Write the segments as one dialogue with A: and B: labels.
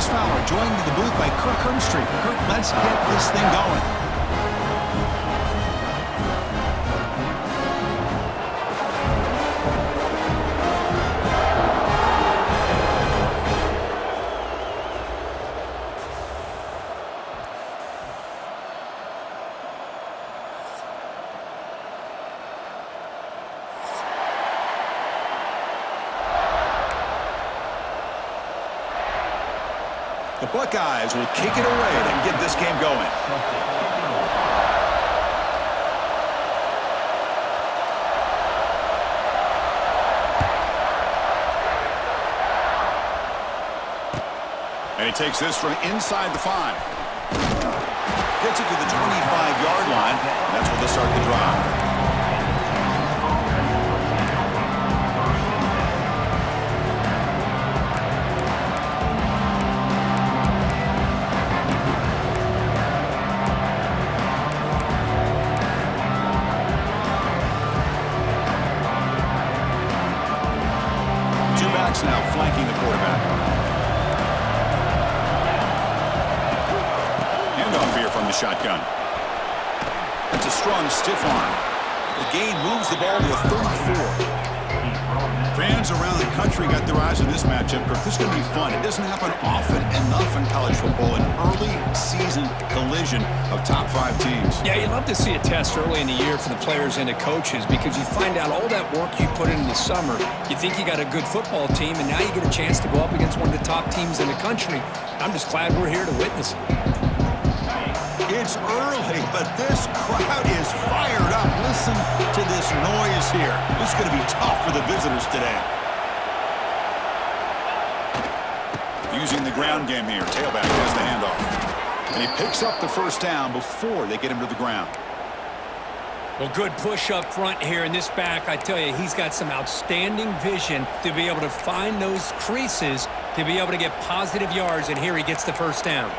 A: Ross Fowler joined to the booth by Kirk Herbstreit. Kirk, let's get this thing going. The Buckeyes will kick it away to get this game going. And he takes this from inside the 5. Gets it to the 25-yard line. That's where they'll start the drive. Now flanking the quarterback. Handoff here from the shotgun. It's a strong stiff arm. The gain moves the ball to the 34. Fans around the country got their eyes on this matchup. This is going to be fun. It doesn't happen often enough in college football. An early season collision of top 5 teams.
B: Yeah, you love to see a test early in the year for the players and the coaches because you find out all that work you put in the summer. You think you got a good football team, and now you get a chance to go up against one of the top teams in the country. I'm just glad we're here to witness it.
A: It's early, but this crowd is fired up. Listen to this noise here. This is going to be tough for the visitors today. Using the ground game here. Tailback has the handoff. And he picks up the first down before they get him to the ground.
B: Well, good push up front here in this back. I tell you, he's got some outstanding vision to be able to find those creases, to be able to get positive yards, and here he gets the first down.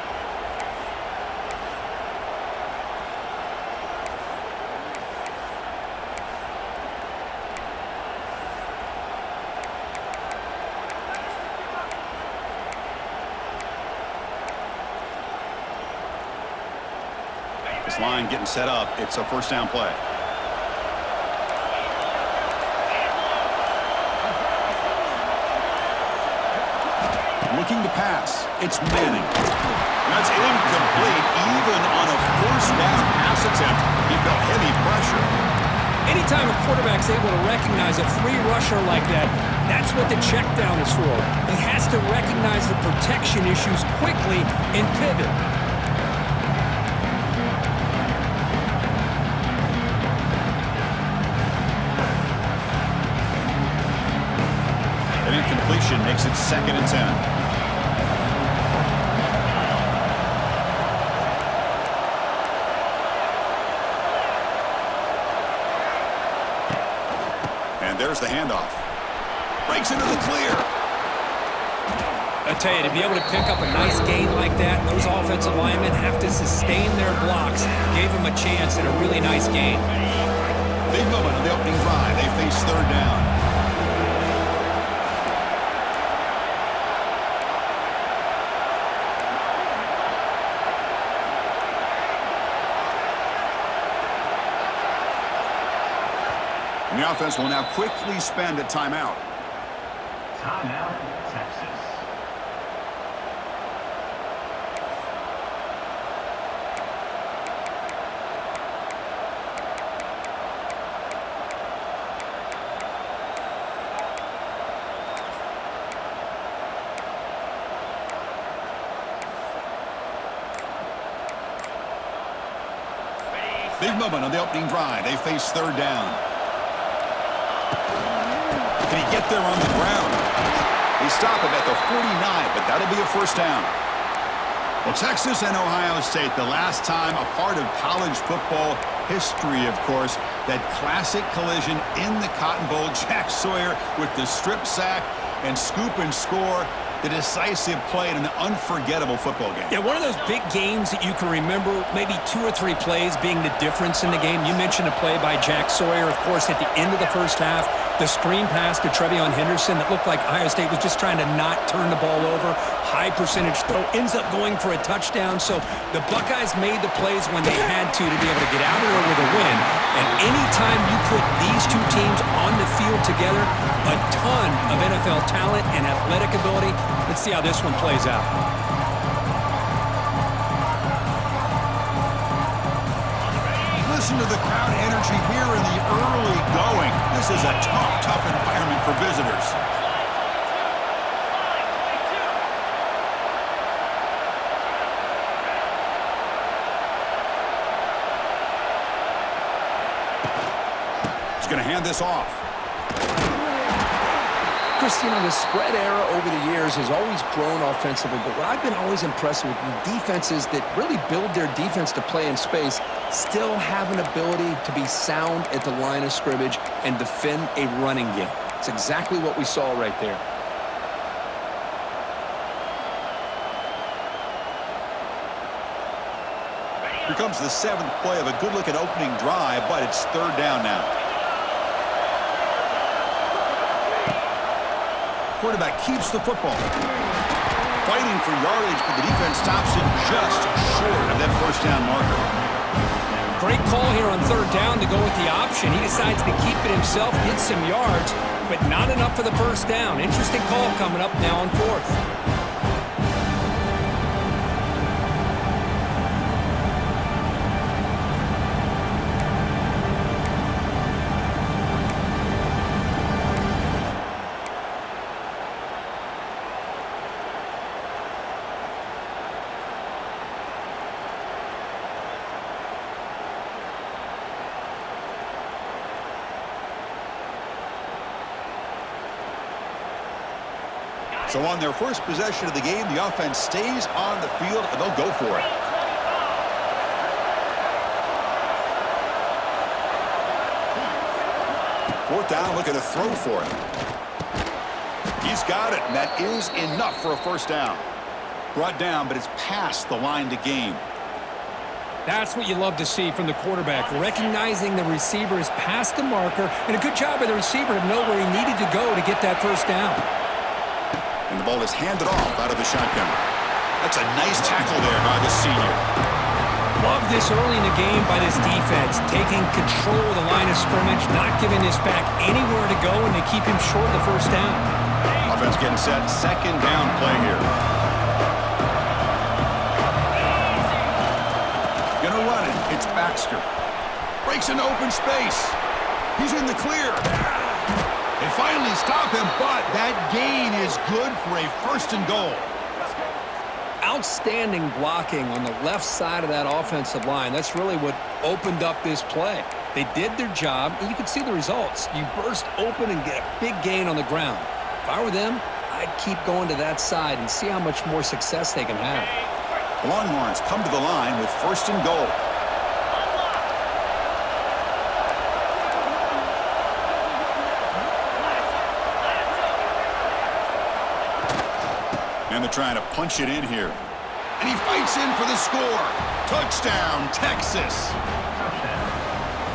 A: This line getting set up. It's a first down play. Looking to pass. It's Manning. That's incomplete. Even on a first down pass attempt, he felt heavy pressure.
B: Anytime a quarterback's able to recognize a free rusher like that, that's what the check down is for. He has to recognize the protection issues quickly and pivot.
A: An incompletion makes it 2nd and 10. And there's the handoff. Breaks into the clear.
B: I tell you, to be able to pick up a nice gain like that, those offensive linemen have to sustain their blocks. Gave him a chance and a really nice gain.
A: Big moment on the opening drive. They face 3rd down. And the offense will now quickly spend a timeout.
C: Timeout, Texas.
A: Big moment on the opening drive. They face 3rd down. Can he get there on the ground? They stop him at the 49, but that'll be a first down. Well, Texas and Ohio State, the last time a part of college football history, of course, that classic collision in the Cotton Bowl. Jack Sawyer with the strip sack and scoop and score. The decisive play in an unforgettable football game.
B: Yeah, one of those big games that you can remember, maybe 2 or 3 plays being the difference in the game. You mentioned a play by Jack Sawyer, of course, at the end of the first half. The screen pass to Trevion Henderson that looked like Ohio State was just trying to not turn the ball over. High percentage throw, ends up going for a touchdown. So the Buckeyes made the plays when they had to be able to get out of there with a win. And anytime you put these two teams on the field together, a ton of NFL talent and athletic ability. Let's see how this one plays out.
A: Listen to the crowd energy here in the early going. This is a tough environment for visitors. He's going to hand this off.
B: Christina, the spread era over the years has always grown offensively, but what I've been always impressed with defenses that really build their defense to play in space still have an ability to be sound at the line of scrimmage and defend a running game. It's exactly what we saw right there.
A: Here comes the 7th play of a good-looking opening drive, but it's 3rd down now. Quarterback keeps the football. Fighting for yardage, but the defense stops it just short of that first down marker.
B: Great call here on 3rd down to go with the option. He decides to keep it himself, get some yards, but not enough for the first down. Interesting call coming up now on 4th.
A: So on their first possession of the game, the offense stays on the field, and they'll go for it. Fourth down, looking to throw for it. He's got it, and that is enough for a first down. Brought down, but it's past the line to gain.
B: That's what you love to see from the quarterback, recognizing the receiver is past the marker, and a good job by the receiver to know where he needed to go to get that first down.
A: And the ball is handed off out of the shotgun. That's a nice tackle there by the senior.
B: Love this early in the game by this defense, taking control of the line of scrimmage, not giving this back anywhere to go, and they keep him short of the first down.
A: Offense getting set, 2nd down play here. Gonna run it. It's Baxter. Breaks into open space. He's in the clear. They finally stop him, but that gain is good for a 1st and goal.
B: Outstanding blocking on the left side of that offensive line. That's really what opened up this play. They did their job, and you can see the results. You burst open and get a big gain on the ground. If I were them, I'd keep going to that side and see how much more success they can have.
A: The Longhorns come to the line with 1st and goal. And they're trying to punch it in here. And he fights in for the score. Touchdown, Texas.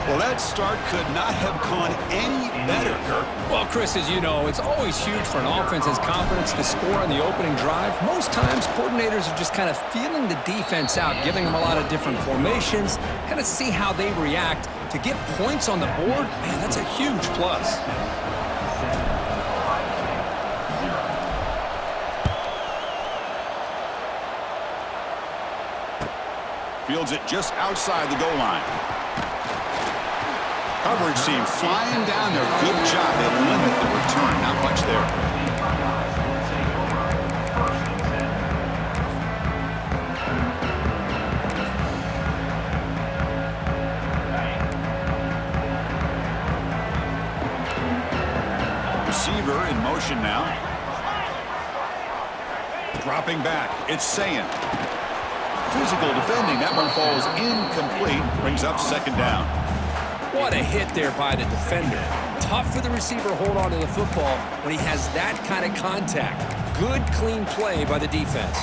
A: Well, that start could not have gone any better, Kirk.
B: Well, Chris, as you know, it's always huge for an offense's confidence to score on the opening drive. Most times, coordinators are just kind of feeling the defense out, giving them a lot of different formations, kind of see how they react. To get points on the board, man, that's a huge plus.
A: Fields it just outside the goal line. Coverage team flying down there. Good job. They limit the return. Not much there. Receiver in motion now. Dropping back. It's Sayin. Physical defending. That one falls incomplete. Brings up 2nd down.
B: What a hit there by the defender. Tough for the receiver to hold on to the football when he has that kind of contact. Good, clean play by the defense.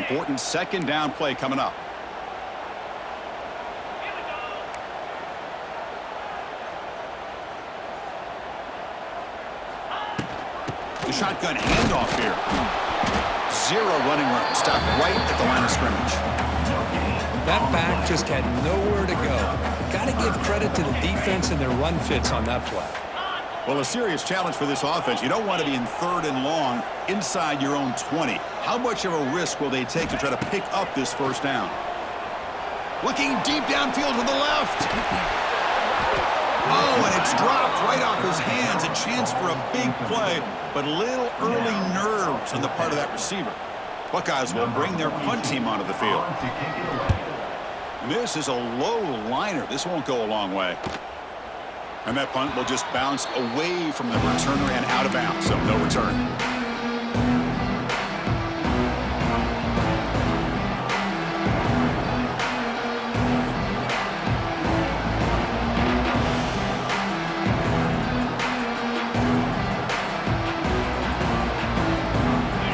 A: important second down play coming up. The shotgun handoff here. Zero running room. Stopped right at the line of scrimmage.
B: That back just had nowhere to go. Got to give credit to the defense and their run fits on that play.
A: Well, a serious challenge for this offense. You don't want to be in 3rd and long inside your own 20. How much of a risk will they take to try to pick up this first down? Looking deep downfield to the left. Oh, and it's dropped right off his hands. A chance for a big play, but little early nerves on the part of that receiver. Buckeyes will bring their punt team onto the field. And this is a low liner. This won't go a long way. And that punt will just bounce away from the returner and out of bounds, so no return.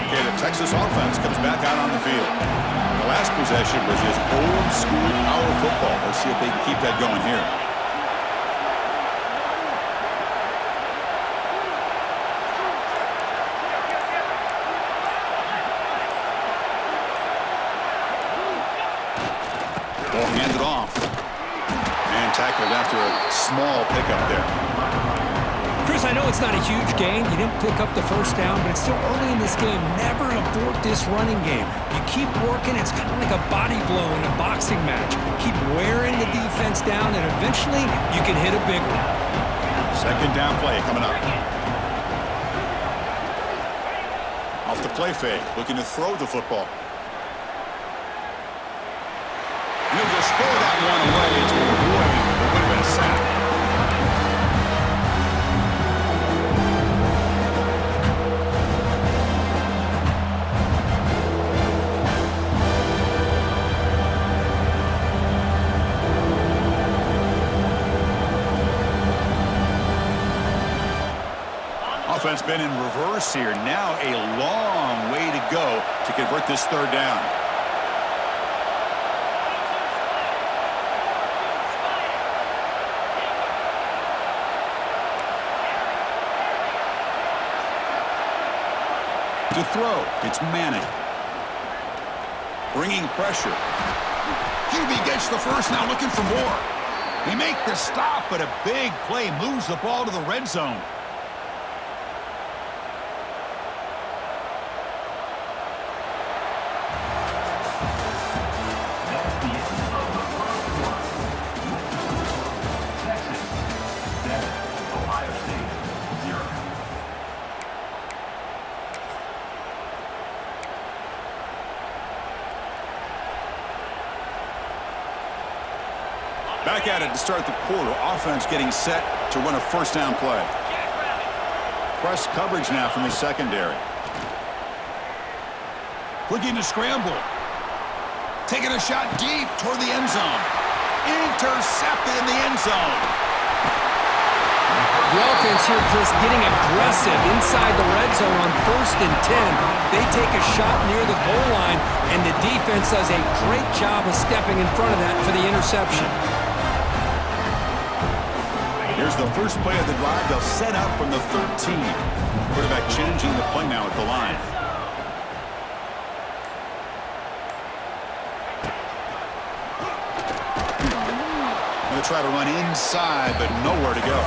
A: Okay, the Texas offense comes back out on the field. The last possession was just old school power football. Let's see if they can keep that going here. Ball handed off. And tackled after a small pickup there.
B: Chris, I know it's not a huge gain. You didn't pick up the first down, but it's still early in this game. Never abort this running game. You keep working. It's kind of like a body blow in a boxing match. Keep wearing the defense down, and eventually you can hit a big one.
A: Second down play coming up. Off the play fake, looking to throw the football. He'll just throw that one away to avoid what would have been a sack. Offense been in reverse here. Now a long way to go to convert this third down. To throw, it's Manning. Bringing pressure. QB gets the first, now looking for more. They make the stop, but a big play moves the ball to the red zone. Back at it to start the quarter. Offense getting set to run a first down play. Press coverage now from the secondary. Looking to scramble. Taking a shot deep toward the end zone. Intercepted in the end zone.
B: The offense here, Chris, getting aggressive inside the red zone on 1st and 10. They take a shot near the goal line, and the defense does a great job of stepping in front of that for the interception.
A: Here's the first play of the drive. They'll set up from the 13. Quarterback changing the play now at the line. Going to try to run inside, but nowhere to go.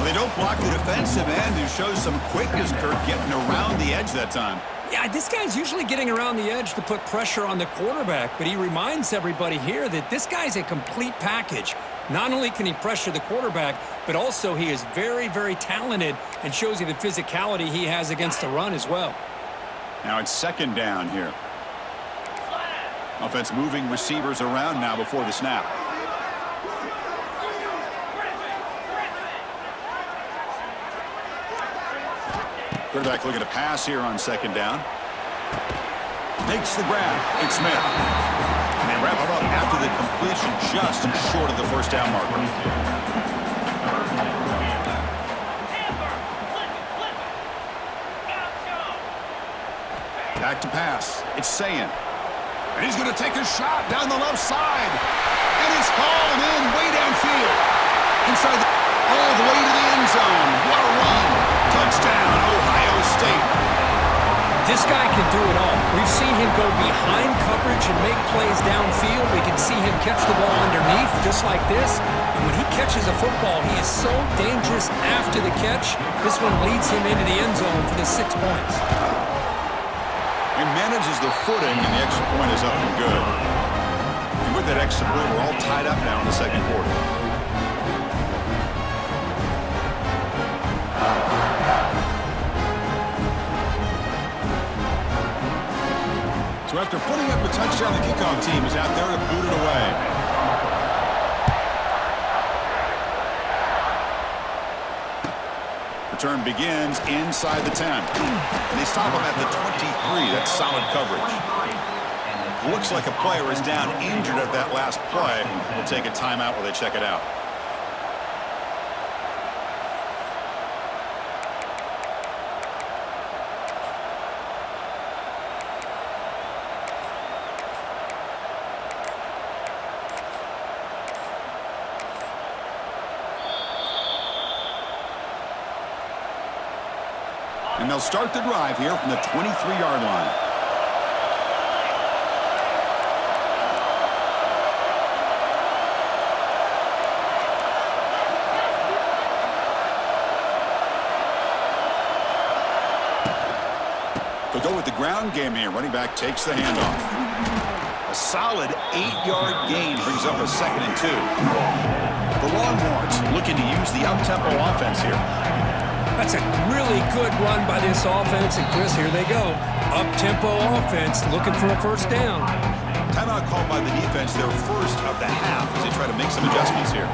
A: Well, they don't block the defensive end, who shows some quickness, Kirk, getting around the edge that time.
B: Yeah, this guy's usually getting around the edge to put pressure on the quarterback, but he reminds everybody here that this guy's a complete package. Not only can he pressure the quarterback, but also he is very, very talented and shows you the physicality he has against the run as well.
A: Now it's second down here. Offense moving receivers around now before the snap. Quarterback looking to pass here on second down. Makes the grab. It's Smith. And they wrap it up after the completion, just short of the first down marker. Back to pass. It's Sayin. And he's going to take a shot down the left side. And it's hauled in way downfield. Inside all the way to the end zone. What a run. Touchdown, Ohio State.
B: This guy can do it all. We've seen him go behind coverage and make plays downfield. We can see him catch the ball underneath just like this. And when he catches a football, he is so dangerous after the catch. This one leads him into the end zone for the 6 points.
A: He manages the footing, and the extra point is up and good. And with that extra point, we're all tied up now in the second quarter. So after putting up a touchdown, the kickoff team is out there to boot it away. Return begins inside the 10. And they stop him at the 23. That's solid coverage. Looks like a player is down injured at that last play. We'll take a timeout while they check it out. And they'll start the drive here from the 23-yard line. They'll go with the ground game here. Running back takes the handoff. A solid 8-yard gain brings up a 2nd and 2. The Longhorns looking to use the up-tempo offense here.
B: That's a really good run by this offense. And, Chris, here they go. Up-tempo offense looking for a first down.
A: Timeout called by the defense, their first of the half, as they try to make some adjustments here.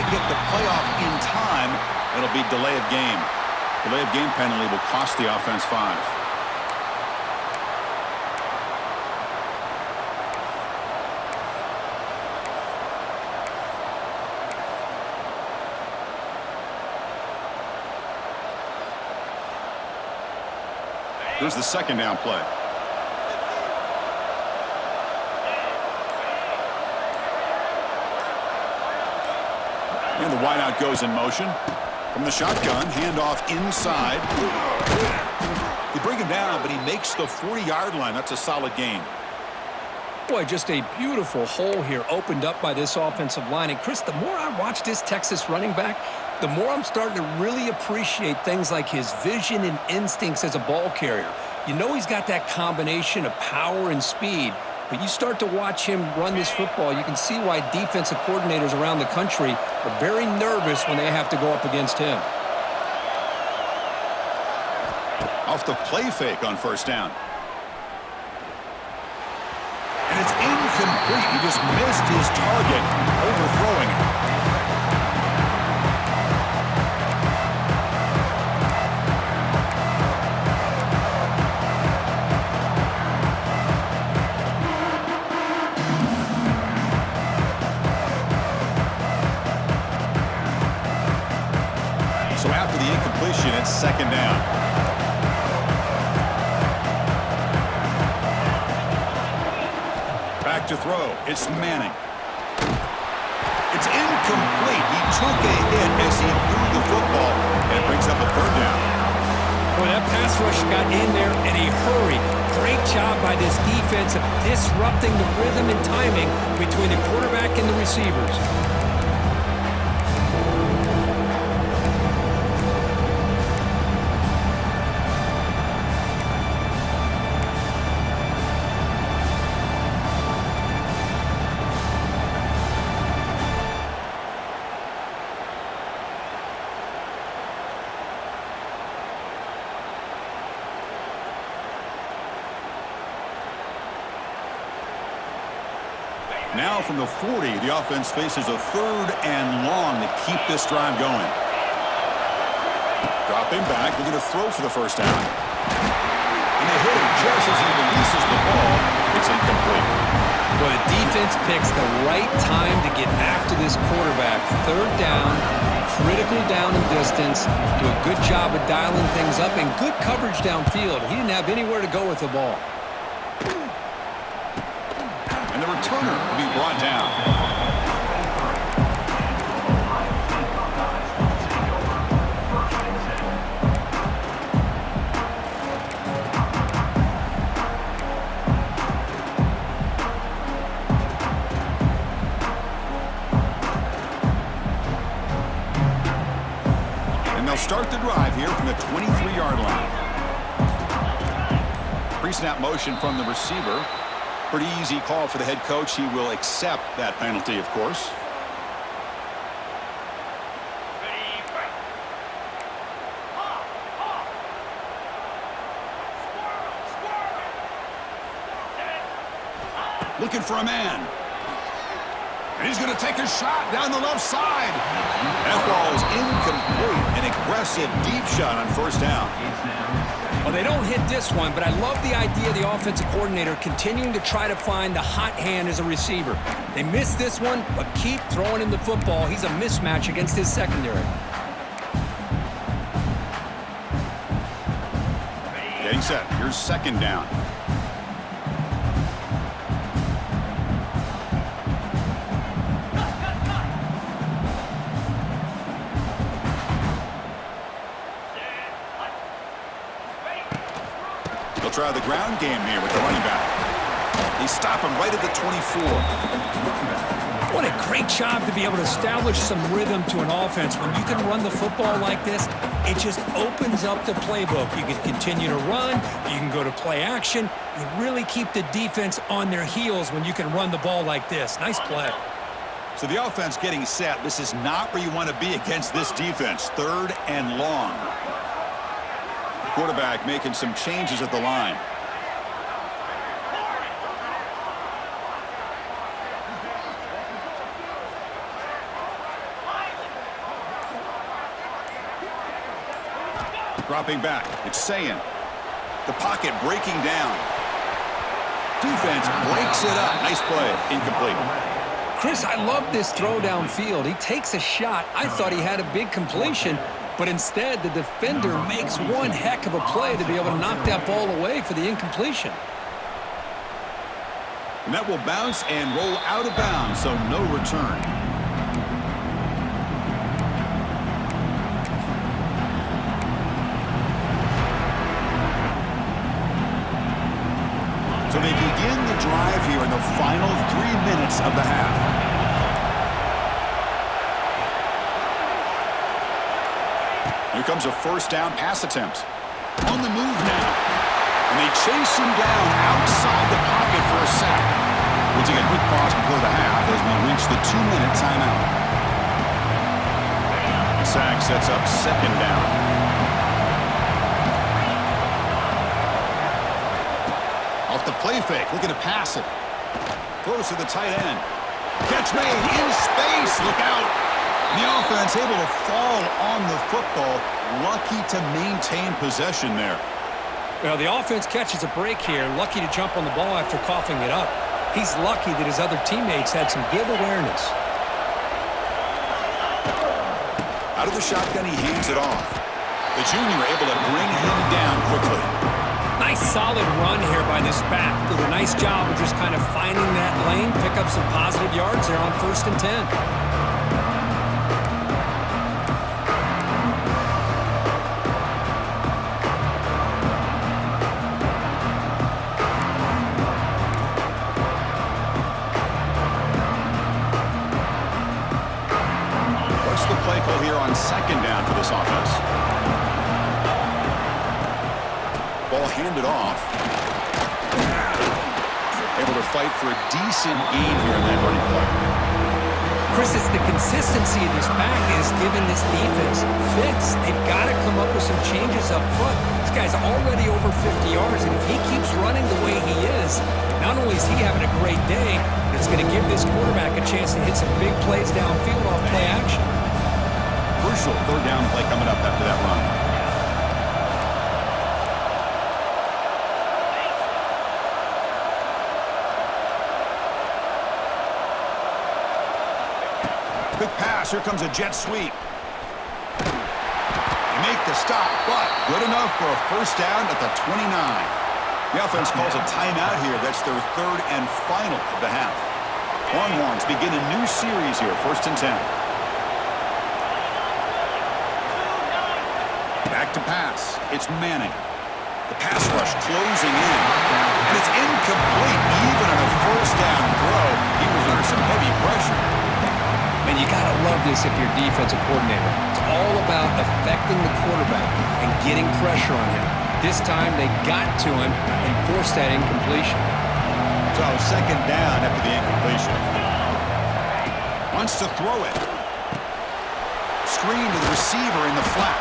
A: Get the playoff in time, it'll be delay of game. Delay of game penalty will cost the offense 5. Here's the 2nd down play. And the wideout goes in motion. From the shotgun, handoff inside. They bring him down, but he makes the 40-yard line. That's a solid gain.
B: Boy, just a beautiful hole here opened up by this offensive line. And, Chris, the more I watch this Texas running back, the more I'm starting to really appreciate things like his vision and instincts as a ball carrier. You know he's got that combination of power and speed. But you start to watch him run this football, you can see why defensive coordinators around the country are very nervous when they have to go up against him.
A: Off the play fake on first down. And it's incomplete. He just missed his target, overthrowing it. So after the incompletion, it's 2nd down. Back to throw. It's Manning. It's incomplete. He took a hit as he threw the football, and it brings up a 3rd down.
B: Boy, that pass rush got in there in a hurry. Great job by this defense of disrupting the rhythm and timing between the quarterback and the receivers.
A: Now from the 40, the offense faces a 3rd and long to keep this drive going. Dropping back, looking to throw for the first down. And they hit him just as he releases the ball. It's incomplete.
B: Well, the defense picks the right time to get after this quarterback. Third down, critical down and distance. Do a good job of dialing things up and good coverage downfield. He didn't have anywhere to go with the ball.
A: And the returner will be brought down. Start the drive here from the 23-yard line. Pre-snap motion from the receiver. Pretty easy call for the head coach. He will accept that penalty, of course. Looking for a man. And he's going to take a shot down the left side. That ball is incomplete. An aggressive deep shot on first down.
B: Well, they don't hit this one, but I love the idea of the offensive coordinator continuing to try to find the hot hand as a receiver. They missed this one, but keep throwing him the football. He's a mismatch against his secondary.
A: Getting set. Here's second down. Try the ground game here with the running back. They stop him right at the 24.
B: What a great job to be able to establish some rhythm to an offense. When you can run the football like this, it just opens up the playbook. You can continue to run. You can go to play action. You really keep the defense on their heels when you can run the ball like this. Nice play.
A: So the offense getting set. This is not where you want to be against this defense. Third and long. Quarterback making some changes at the line. Dropping back, it's Sayin. The pocket breaking down. Defense breaks it up. Nice play, incomplete.
B: Chris, I love this throw downfield. He takes a shot. I thought he had a big completion. But instead, the defender makes one heck of a play to be able to knock that ball away for the incompletion.
A: And that will bounce and roll out of bounds, so no return. So they begin the drive here in the final 3 minutes of the half. Here comes a first down pass attempt. On the move now. And they chase him down outside the pocket for a sack. We'll take a quick pause before the half as we reach the 2-minute timeout. The sack sets up second down. Off the play fake, looking to pass it. Throws to the tight end. Catch made in space. Look out. The offense able to fall on the football. Lucky to maintain possession there.
B: Well, the offense catches a break here. Lucky to jump on the ball after coughing it up. He's lucky that his other teammates had some good awareness.
A: Out of the shotgun, he hands it off. The junior able to bring him down quickly.
B: Nice solid run here by this back. Did a nice job of just kind of finding that lane, pick up some positive yards there on 1st and 10.
A: Play call here on second down for this offense. Ball handed off. Able to fight for a decent gain here in that running play.
B: Chris, it's the consistency of this back that has given this defense fits. They've got to come up with some changes up front. This guy's already over 50 yards, and if he keeps running the way he is, not only is he having a great day, but it's going to give this quarterback a chance to hit some big plays downfield off play action.
A: Crucial third down play coming up after that run. Quick pass. Here comes a jet sweep. They make the stop, but good enough for a first down at the 29. The offense calls a timeout here. That's their third and final of the half. Longhorns begin a new series here, 1st and 10. Back to pass. It's Manning. The pass rush closing in. And it's incomplete. Even on a first down throw, he was under some heavy pressure.
B: And you got to love this if you're defensive coordinator. It's all about affecting the quarterback and getting pressure on him. This time they got to him and forced that incompletion.
A: So 2nd down after the incompletion. Wants to throw it. Screen to the receiver in the flat.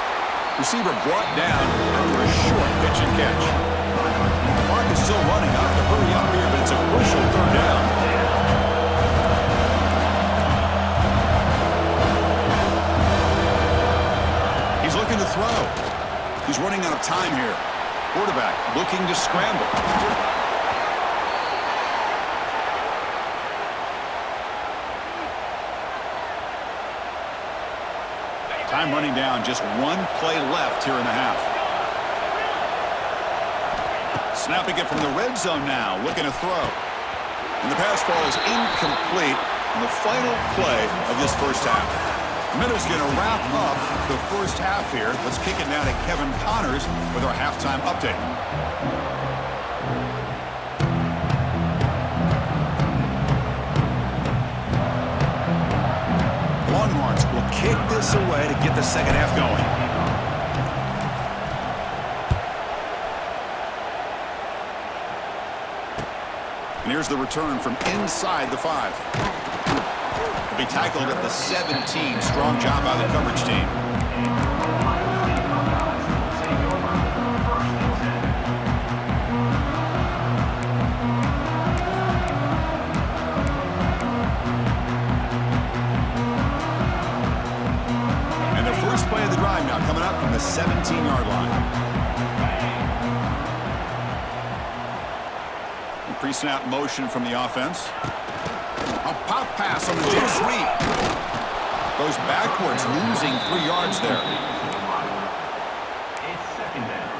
A: Receiver brought down after a short pitch and catch. The clock is still running. I have to hurry up here, but it's a crucial 3rd down. He's looking to throw. He's running out of time here. Quarterback looking to scramble. Time running down, just 1 play left here in the half. Snapping it from the red zone now, looking to throw. And the pass ball is incomplete in the final play of this first half. Minutes going to wrap up the first half here. Let's kick it now to Kevin Connors with our halftime update. Longhorns will kick this away to get the second half going. And here's the return from inside the 5. Be tackled at the 17. Strong job by the coverage team. And the first play of the drive now coming up from the 17-yard line. Pre-snap motion from the offense. A pop pass on the jet sweep. Goes backwards, losing 3 yards there.
C: It's 2nd down.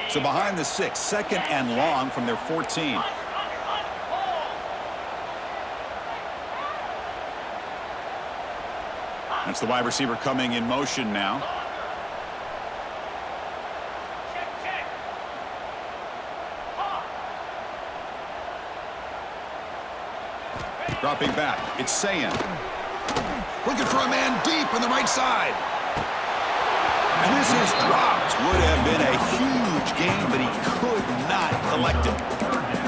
A: So behind the 6, 2nd and long from their 14. That's the wide receiver coming in motion now. Dropping back, it's Sayan. Looking for a man deep on the right side. And this is dropped. Would have been a huge gain, but he could not collect it.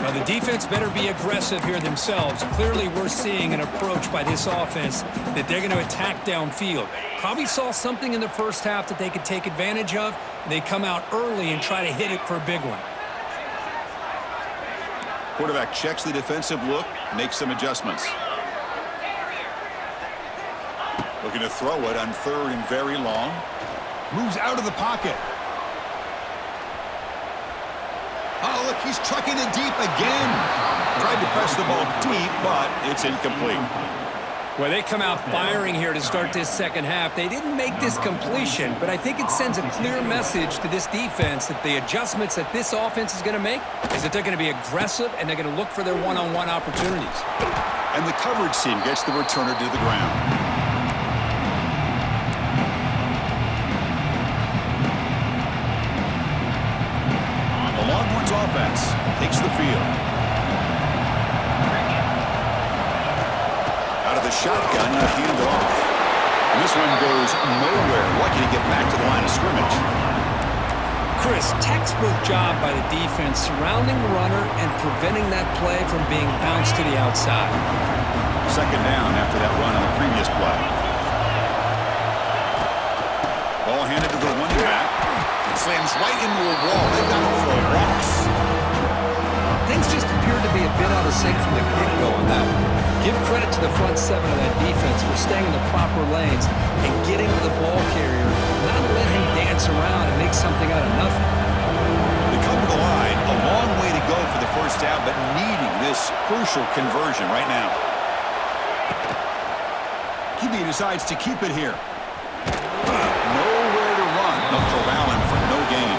B: Now, the defense better be aggressive here themselves. Clearly, we're seeing an approach by this offense that they're going to attack downfield. Probably saw something in the first half that they could take advantage of. They come out early and try to hit it for a big one.
A: Quarterback checks the defensive look, makes some adjustments. Looking to throw it on 3rd and very long. Moves out of the pocket. Oh, look, he's trucking it deep again. Tried to press the ball deep, but it's incomplete.
B: Well, they come out firing here to start this second half. They didn't make this completion, but I think it sends a clear message to this defense that the adjustments that this offense is going to make is that they're going to be aggressive and they're going to look for their one-on-one opportunities.
A: And the coverage team gets the returner to the ground. The Longhorns offense takes the field. Out of the shotgun, you hand off. And this one goes nowhere. Lucky to get back to the line of scrimmage.
B: Chris, textbook job by the defense surrounding the runner and preventing that play from being bounced to the outside.
A: 2nd down after that run on the previous play. Ball handed to the running back. It slams right into a wall. They've got him for a loss.
B: Things just appeared to be a bit out of sync from the get-go on that one. Give credit to the front 7 of that defense for staying in the proper lanes and getting to the ball carrier, not letting him dance around and make something out of nothing.
A: go for the first down, but needing this crucial conversion right now. QB decides to keep it here. Nowhere to run. They'll corral him for no gain.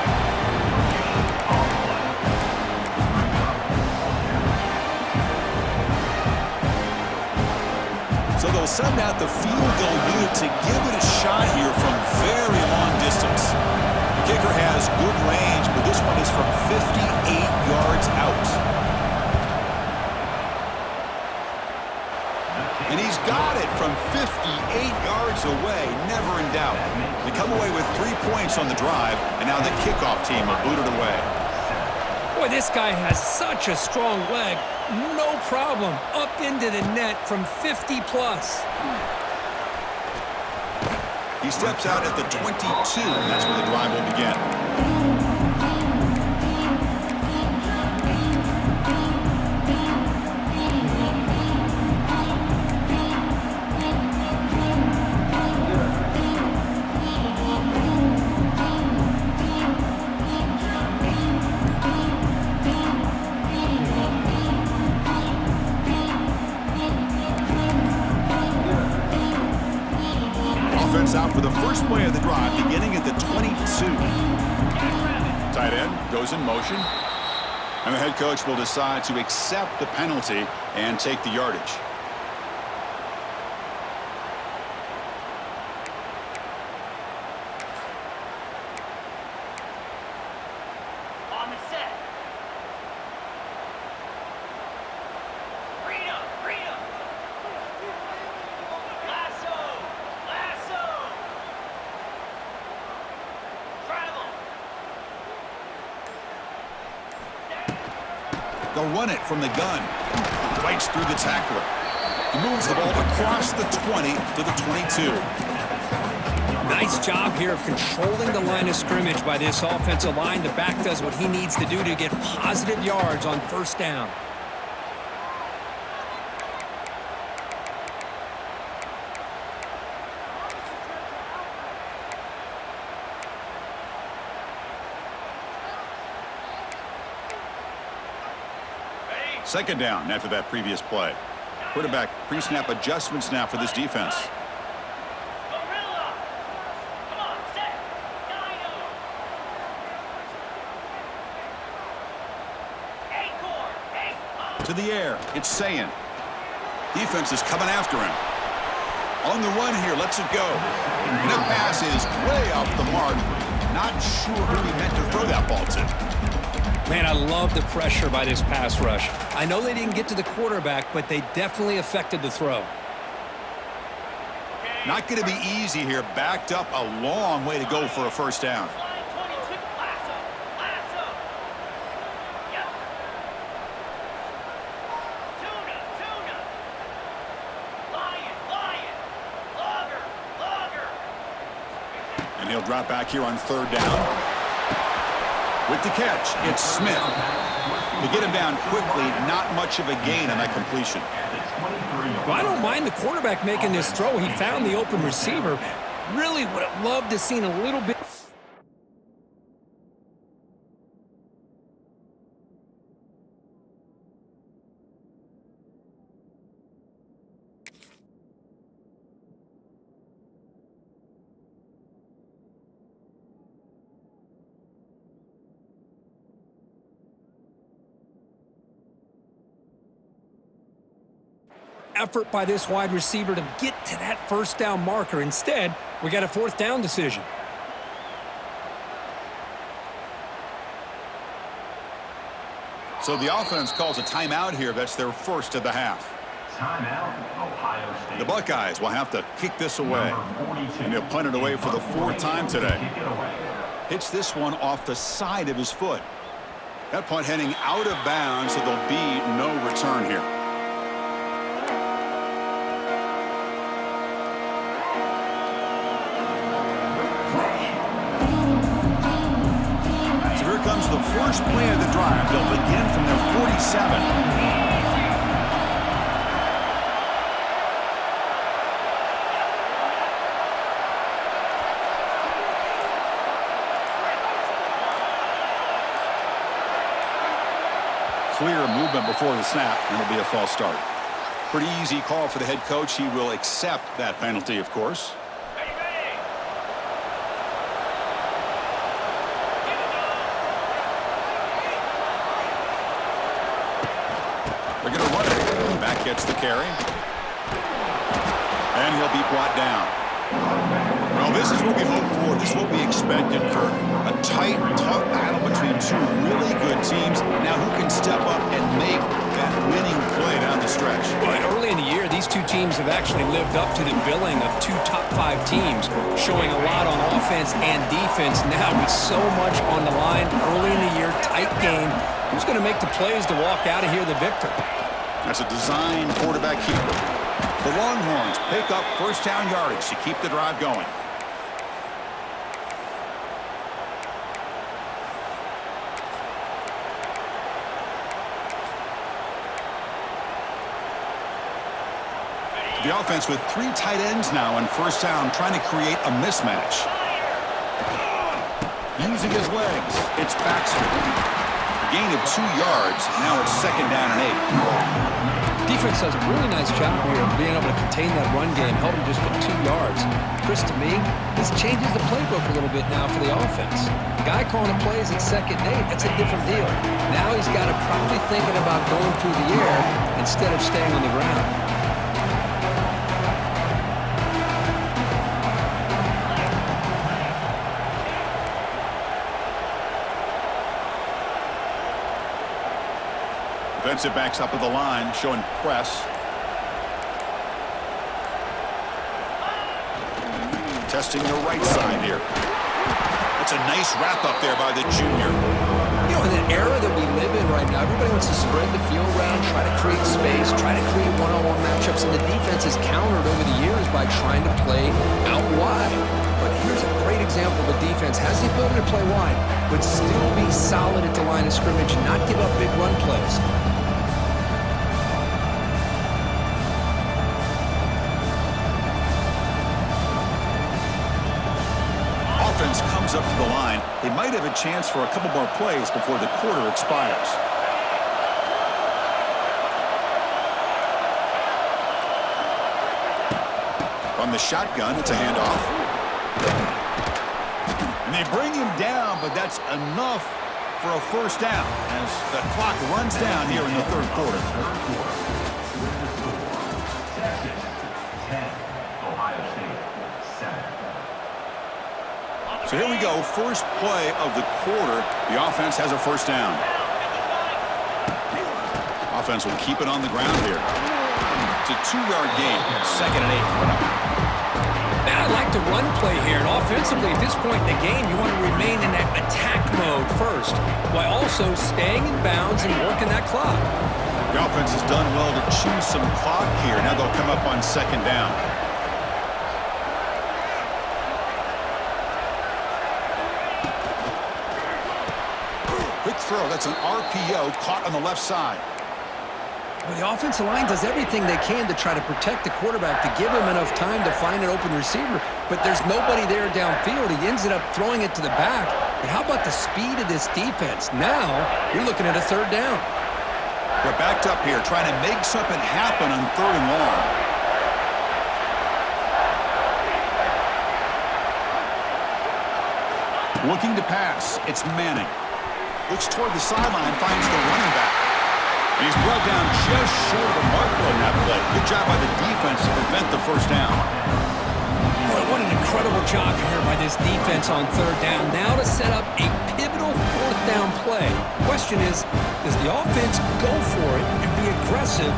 A: So they'll send out the field goal unit to give it a shot here from very long distance. The kicker has good range, but this one is from 58 yards out. And he's got it from 58 yards away, never in doubt. They come away with 3 points on the drive, and now the kickoff team will boot it away.
B: Boy, this guy has such a strong leg. No problem. Up into the net from 50-plus.
A: He steps out at the 22, and that's where the drive will begin. Out for the first play of the drive, beginning at the 22. Tight end goes in motion. And the head coach will decide to accept the penalty and take the yardage.
D: On the set. Freedom. Lasso. Travel.
A: They'll run it from the gun. Bites through the tackler. He moves the ball across the 20 to the 22.
B: Nice job here of controlling the line of scrimmage by this offensive line. The back does what he needs to do to get positive yards on first down.
A: Second down after that previous play. Quarterback pre-snap adjustments now for this defense.
D: Gorilla. Come on, set. Dino. Acorn.
A: To the air, it's Sayin. Defense is coming after him. On the run here, lets it go. And the pass is way off the mark. Not sure who he meant to throw that ball to.
B: Man, I love the pressure by this pass rush. I know they didn't get to the quarterback, but they definitely affected the throw.
A: Not going to be easy here. Backed up a long way to go for a first down.
D: Line 22. Lasso. Yep. Tuna. Lion. Logger.
A: And he'll drop back here on third down. With the catch, it's Smith. To get him down quickly, not much of a gain on that completion.
B: Well, I don't mind the quarterback making this throw. He found the open receiver. Really would have loved to seen a little bit. Effort by this wide receiver to get to that first down marker. Instead, we got a fourth down decision.
A: So the offense calls a timeout here. That's their first of the half.
C: Timeout, Ohio State.
A: The Buckeyes will have to kick this away. And they'll punt it away for the fourth time today.
C: Kick it away.
A: Hits this one off the side of his foot. That punt heading out of bounds, so there'll be no return here. Comes the first play of the drive. They'll begin from their 47. clear movement before the snap, and it'll be a false start. Pretty easy call for the head coach. He will accept that penalty, of course.
D: Ready, ready.
A: They're going to run it. Back gets the carry. And he'll be brought down. Well, this is what we hope for. This is what we expected, Kirk. A tight, tough battle between two really good teams. Now, who can step up and make that winning play down the stretch?
B: But early in the year, these two teams have actually lived up to the billing of two top-5 teams, showing a lot on offense and defense. Now, with so much on the line early in the year, tight game, who's going to make the plays to walk out of here the victor?
A: That's a design quarterback keeper. The Longhorns pick up first down yardage to keep the drive going. The offense with 3 tight ends now on first down, trying to create a mismatch. Using his legs, it's Baxter. Gain of 2 yards. Now it's second down and 8.
B: Defense does a really nice job here of being able to contain that run game, help him just get 2 yards. Chris, to me, this changes the playbook a little bit now for the offense. The guy calling the plays at second and 8, that's a different deal. Now he's got to probably thinking about going through the air instead of staying on the ground.
A: Defensive backs up at the line, showing press. Testing the right side here. That's a nice wrap up there by the junior.
B: You know, in the era that we live in right now, everybody wants to spread the field around, try to create space, try to create one-on-one matchups, and the defense has countered over the years by trying to play out wide. But here's a great example of a defense has the ability to play wide, but still be solid at the line of scrimmage and not give up big run plays.
A: Offense comes up to the line. They might have a chance for a couple more plays before the quarter expires. From the shotgun, it's a handoff. And they bring him down, but that's enough for a first down as the clock runs down here in the third quarter.
C: Texas 10, Ohio State 7.
A: So here we go, first play of the quarter. The offense has a first down. Offense will keep it on the ground here. It's a 2-yard gain, second and 8.
B: Now I like the run play here, and offensively at this point in the game, you want to remain in that attack mode first, while also staying in bounds and working that clock.
A: The offense has done well to chew some clock here. Now they'll come up on second down. Quick throw. That's an RPO caught on the left side.
B: Well, the offensive line does everything they can to try to protect the quarterback, to give him enough time to find an open receiver, but there's nobody there downfield. He ends up throwing it to the back. But how about the speed of this defense? Now you're looking at a third down.
A: They're backed up here, trying to make something happen on third and long. Looking to pass. It's Manning. Looks toward the sideline, finds the running back. And he's brought down just short of the marker on that play. Good job by the defense to prevent the first down.
B: Boy, what an incredible job here by this defense on third down. Now to set up a pivotal fourth down play. Question is, does the offense go for it and be aggressive,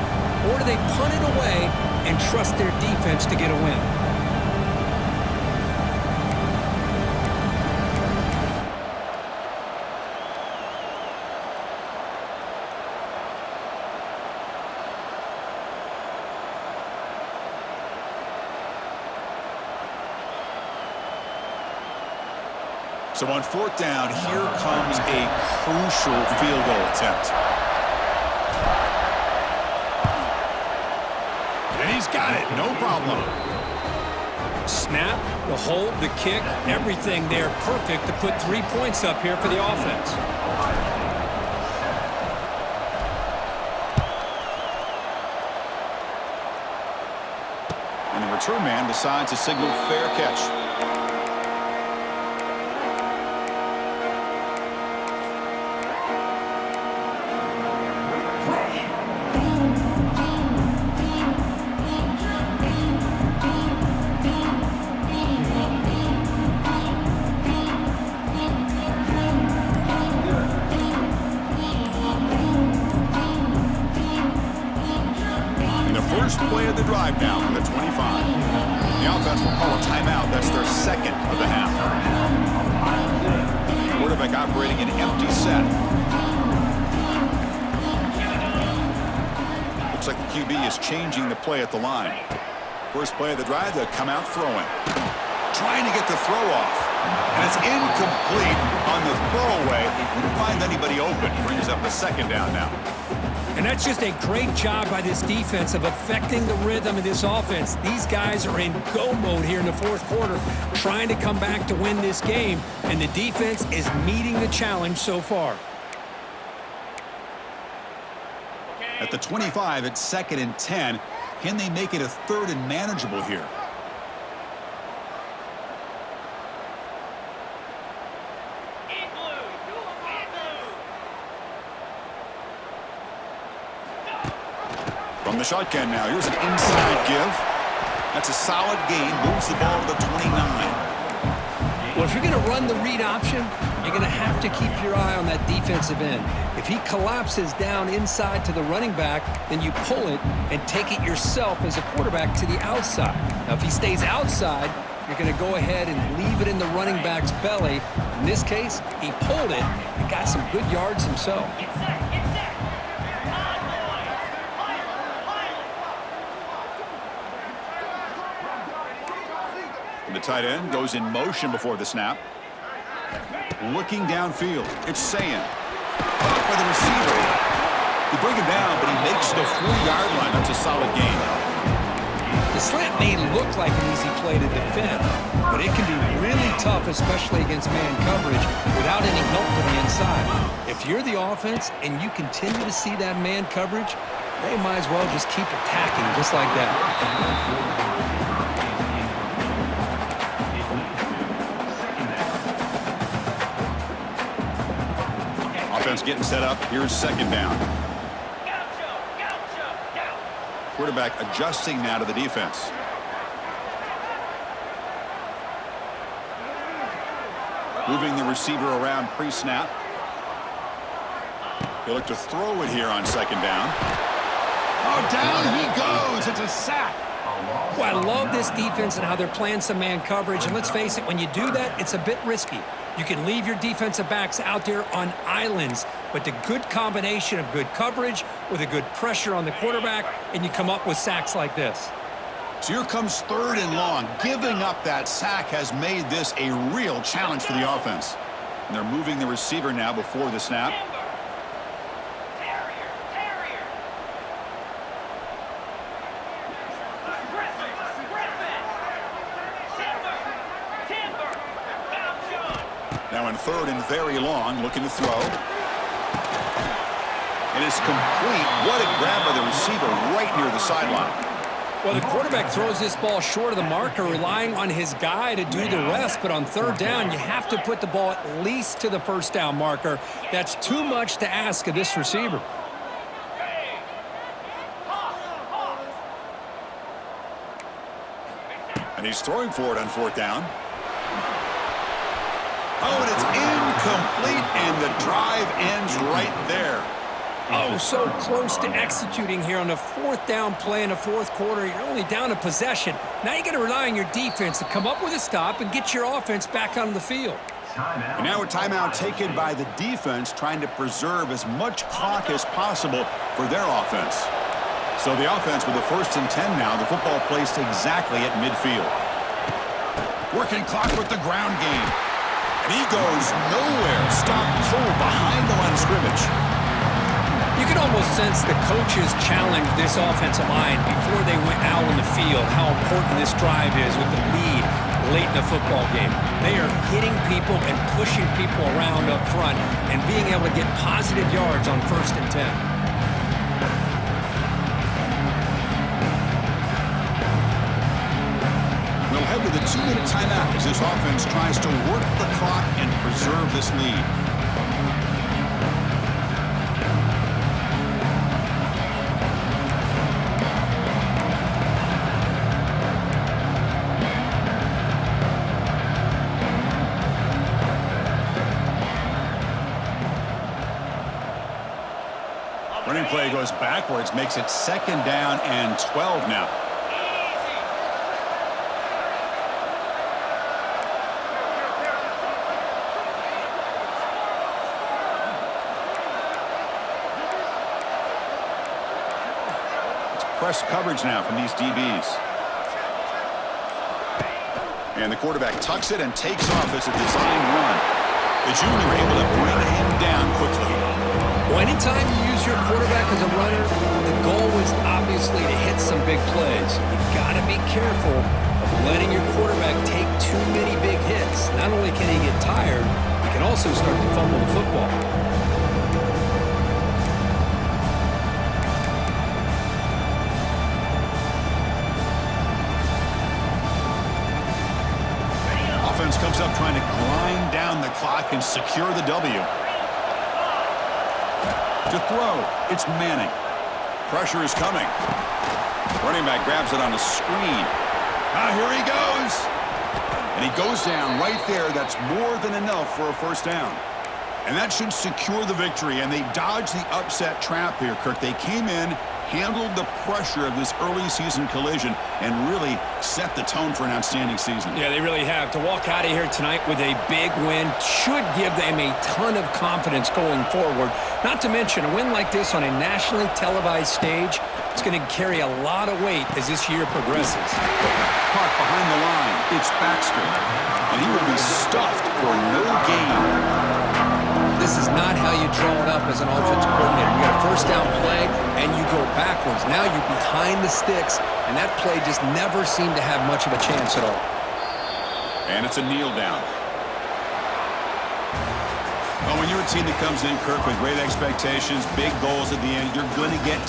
B: or do they punt it away and trust their defense to get a win?
A: So on fourth down, here comes a crucial field goal attempt. And he's got it, no problem.
B: Snap, the hold, the kick, everything there perfect to put 3 points up here for the offense.
A: And the return man decides to signal fair catch. First play of the drive now from the 25. The offense will call a timeout. That's their second of the half. Quarterback operating an empty set. Looks like the QB is changing the play at the line. First play of the drive, they'll come out throwing. Trying to get the throw off. And it's incomplete on the throwaway. Couldn't find anybody open. Brings up a second down now.
B: And that's just a great job by this defense of affecting the rhythm of this offense. These guys are in go mode here in the fourth quarter, trying to come back to win this game, and the defense is meeting the challenge so far.
A: At the 25, it's 2nd and 10. Can they make it a 3rd and manageable here? From the shotgun now, here's an inside give. That's a solid gain, moves the ball to the 29.
B: Well, if you're going to run the read option, you're going to have to keep your eye on that defensive end. If he collapses down inside to the running back, then you pull it and take it yourself as a quarterback to the outside. Now, if he stays outside, you're going to go ahead and leave it in the running back's belly. In this case, he pulled it and got some good yards himself.
A: The tight end goes in motion before the snap. Looking downfield. It's Sayan. Caught by the receiver. They bring him down, but he makes the 40-yard line. That's a solid gain.
B: The slant may look like an easy play to defend, but it can be really tough, especially against man coverage, without any help from the inside. If you're the offense and you continue to see that man coverage, they might as well just keep attacking just like that.
A: Offense getting set up. Here's 2nd down. Quarterback adjusting now to the defense. Moving the receiver around pre-snap. He'll look to throw it here on 2nd down. Oh, down he goes. It's a sack.
B: Well, I love this defense and how they're playing some man coverage. And let's face it, when you do that, it's a bit risky. You can leave your defensive backs out there on islands, but the good combination of good coverage with a good pressure on the quarterback, and you come up with sacks like this.
A: So here comes 3rd and long. Giving up that sack has made this a real challenge for the offense. And they're moving the receiver now before the snap. Now in 3rd and very long, looking to throw. It is complete. What a grab by the receiver right near the sideline.
B: Well, the quarterback throws this ball short of the marker, relying on his guy to do the rest. But on 3rd down, you have to put the ball at least to the 1st down marker. That's too much to ask of this receiver.
A: And he's throwing for it on 4th down. Oh, and it's incomplete, and the drive ends right there.
B: Oh, so close to executing here on the 4th down play in the 4th quarter. You're only down a possession. Now you got to rely on your defense to come up with a stop and get your offense back on the field.
A: And now a timeout taken by the defense, trying to preserve as much clock as possible for their offense. So the offense with a 1st and 10 now. The football placed exactly at midfield. Working clock with the ground game. And he goes nowhere. Stopped cold behind the line of scrimmage.
B: You can almost sense the coaches challenge this offensive line before they went out on the field, how important this drive is with the lead late in the football game. They are hitting people and pushing people around up front and being able to get positive yards on 1st and 10.
A: with a 2-minute timeout as this offense tries to work the clock and preserve this lead. Running play goes backwards, makes it 2nd down and 12 now. It's press coverage now from these DBs. And the quarterback tucks it and takes off as a design run. The junior able to bring him down quickly.
B: Well, anytime you use your quarterback as a runner, the goal is obviously to hit some big plays. You've got to be careful of letting your quarterback take too many big hits. Not only can he get tired, he can also start to fumble the football.
A: Offense comes up trying to grind down the clock and secure the W. To throw, it's Manning. Pressure is coming. Running back grabs it on the screen. Here he goes. And he goes down right there. That's more than enough for a 1st down. And that should secure the victory. And they dodged the upset trap here, Kirk. They came in, handled the pressure of this early season collision, and really set the tone for an outstanding season.
B: Yeah, they really have. To walk out of here tonight with a big win should give them a ton of confidence going forward. Not to mention, a win like this on a nationally televised stage, it's going to carry a lot of weight as this year progresses.
A: Park behind the line. It's Baxter. And he will be stuffed for no gain.
B: This is not how you draw it up as an offensive coordinator. You got a 1st down play, and you go backwards. Now you're behind the sticks, and that play just never seemed to have much of a chance at all.
A: And it's a kneel down. Well, when you're a team that comes in, Kirk, with great expectations, big goals at the end, you're going to get